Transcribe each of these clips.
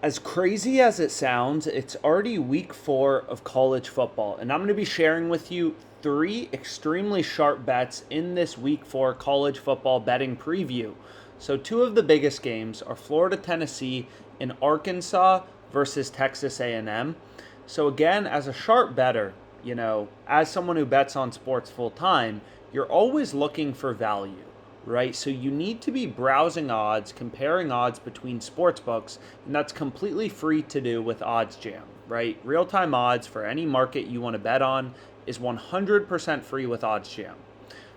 As crazy as it sounds, it's already week 4 of college football, and I'm going to be sharing with you 3 extremely sharp bets in this week 4 college football betting preview. So, 2 of the biggest games are Florida, Tennessee, and Arkansas versus Texas A&M. So, again, as a sharp bettor, as someone who bets on sports full time, you're always looking for value, right? So you need to be browsing odds, comparing odds between sports books, and that's completely free to do with OddsJam, right? Real-time odds for any market you want to bet on is 100% free with OddsJam.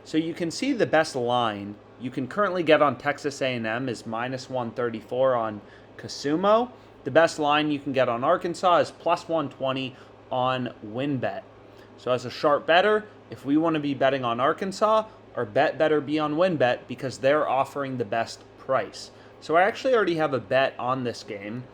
So you can see the best line you can currently get on Texas A&M is minus 134 on Casumo. The best line you can get on Arkansas is plus 120 on WinBet. So as a sharp bettor, if we want to be betting on Arkansas, our bet better be on WinBet because they're offering the best price. So I actually already have a bet on this game,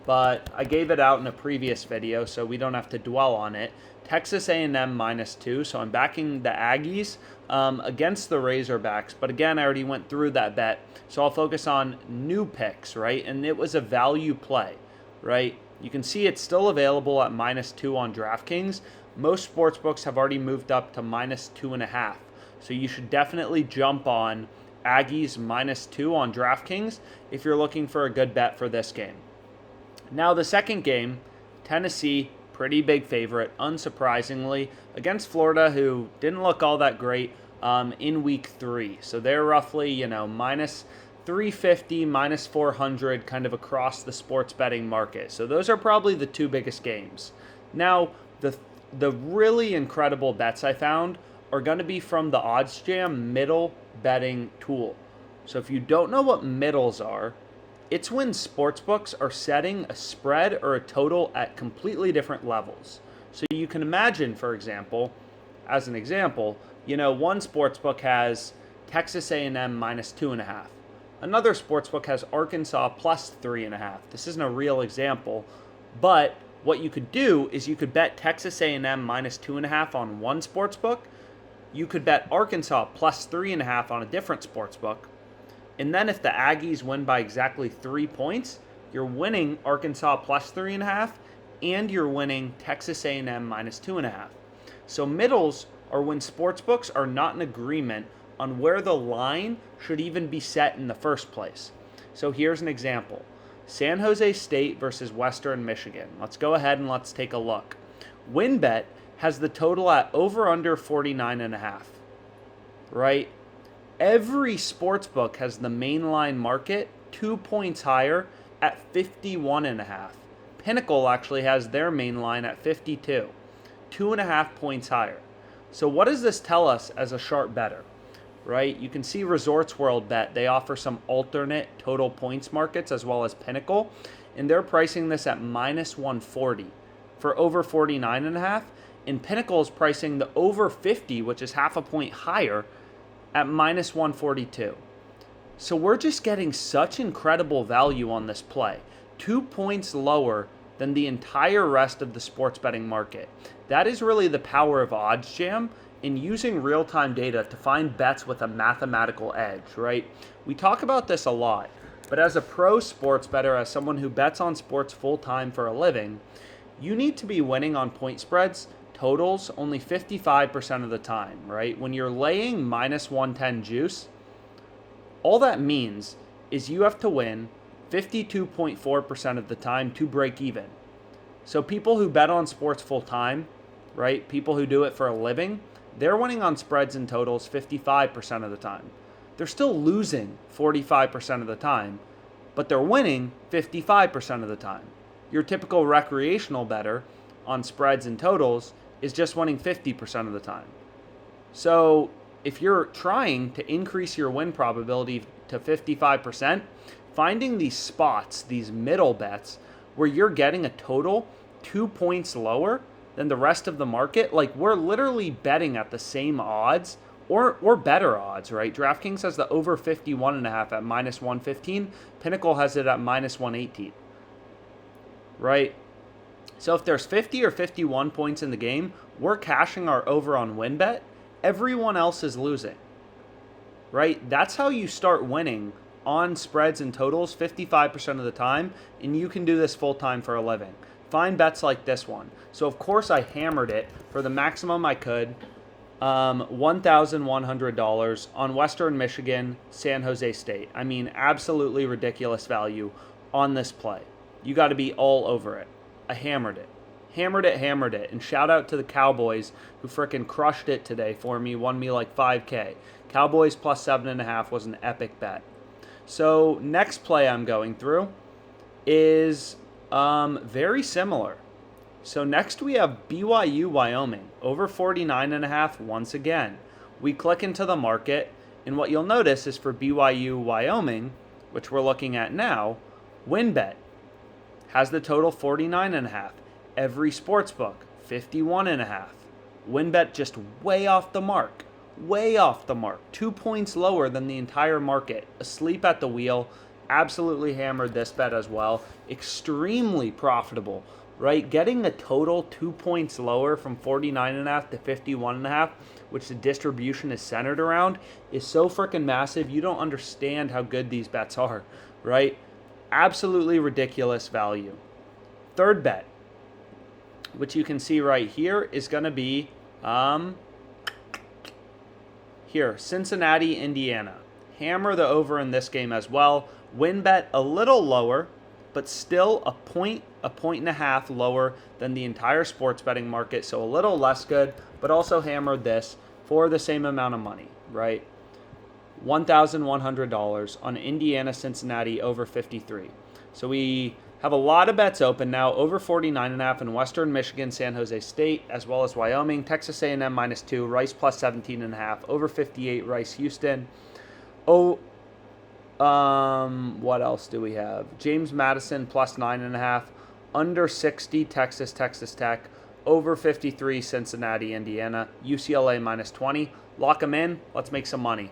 but I gave it out in a previous video, so we don't have to dwell on it. Texas A&M -2, so I'm backing the Aggies against the Razorbacks. But again, I already went through that bet, so I'll focus on new picks, right? And it was a value play, right? You can see it's still available at -2 on DraftKings. Most sportsbooks have already moved up to -2.5. So you should definitely jump on Aggies -2 on DraftKings if you're looking for a good bet for this game. Now the second game, Tennessee, pretty big favorite, unsurprisingly, against Florida, who didn't look all that great in week 3. So they're roughly, minus 350, minus 400, kind of across the sports betting market. So those are probably the 2 biggest games. Now, the really incredible bets I found are going to be from the OddsJam middle betting tool. So if you don't know what middles are, it's when sportsbooks are setting a spread or a total at completely different levels. So you can imagine, for example, as an example, one sportsbook has Texas A&M -2.5. Another sportsbook has Arkansas +3.5. This isn't a real example, but what you could do is you could bet Texas A&M -2.5 on one sportsbook. You could bet Arkansas +3.5 on a different sportsbook. And then if the Aggies win by exactly 3 points, you're winning Arkansas +3.5 and you're winning Texas A&M -2.5. So middles are when sportsbooks are not in agreement on where the line should even be set in the first place. So here's an example. San Jose State versus Western Michigan. Let's go ahead and let's take a look. WinBet has the total at over under 49.5, right? Every sportsbook has the mainline market 2 points higher at 51.5. Pinnacle actually has their main line at 52, 2.5 points higher. So what does this tell us as a sharp bettor, right? You can see Resorts World Bet. They offer some alternate total points markets as well as Pinnacle, and they're pricing this at -140 for over 49.5. And Pinnacle is pricing the over 50, which is half a point higher, at -142. So we're just getting such incredible value on this play. 2 points lower than the entire rest of the sports betting market. That is really the power of OddsJam in using real-time data to find bets with a mathematical edge, right? We talk about this a lot, but as a pro sports bettor, as someone who bets on sports full-time for a living, you need to be winning on point spreads totals only 55% of the time, right? When you're laying -110 juice, all that means is you have to win 52.4% of the time to break even. So people who bet on sports full time, right? People who do it for a living, they're winning on spreads and totals 55% of the time. They're still losing 45% of the time, but they're winning 55% of the time. Your typical recreational bettor on spreads and totals is just winning 50% of the time. So if you're trying to increase your win probability to 55%, finding these spots, these middle bets, where you're getting a total 2 points lower than the rest of the market, like we're literally betting at the same odds or better odds, right? DraftKings has the over 51.5 at -115. Pinnacle has it at -118, right? So if there's 50 or 51 points in the game, we're cashing our over on WinBet. Everyone else is losing, right? That's how you start winning on spreads and totals 55% of the time, and you can do this full time for a living. Find bets like this one. So of course I hammered it for the maximum I could, $1,100 on Western Michigan, San Jose State. I mean, absolutely ridiculous value on this play. You got to be all over it. I hammered it. Hammered it. And shout out to the Cowboys who frickin' crushed it today for me, won me like 5K. Cowboys plus 7.5 was an epic bet. So next play I'm going through is very similar. So next we have BYU Wyoming over 49.5 once again. We click into the market, and what you'll notice is for BYU Wyoming, which we're looking at now, WinBet has the total 49.5. Every sportsbook 51.5. WinBet just way off the mark. 2 points lower than the entire market. Asleep at the wheel. Absolutely hammered this bet as well. Extremely profitable, right? Getting the total 2 points lower from 49.5 to 51.5, which the distribution is centered around, is so freaking massive. You don't understand how good these bets are, right? Absolutely ridiculous value. Third bet, which you can see right here, is going to be here, Cincinnati, Indiana. Hammer the over in this game as well. WinBet a little lower, but still a point and a half lower than the entire sports betting market, so a little less good, but also hammered this for the same amount of money, right? $1,100 on Indiana, Cincinnati over 53. So we have a lot of bets open now, over 49.5 in Western Michigan, San Jose State, as well as Wyoming, Texas A&M -2, Rice plus 17.5, over 58, Rice, Houston. What else do we have? James Madison plus 9.5, under 60, Texas Tech, over 53, Cincinnati, Indiana, UCLA -20. Lock them in. Let's make some money.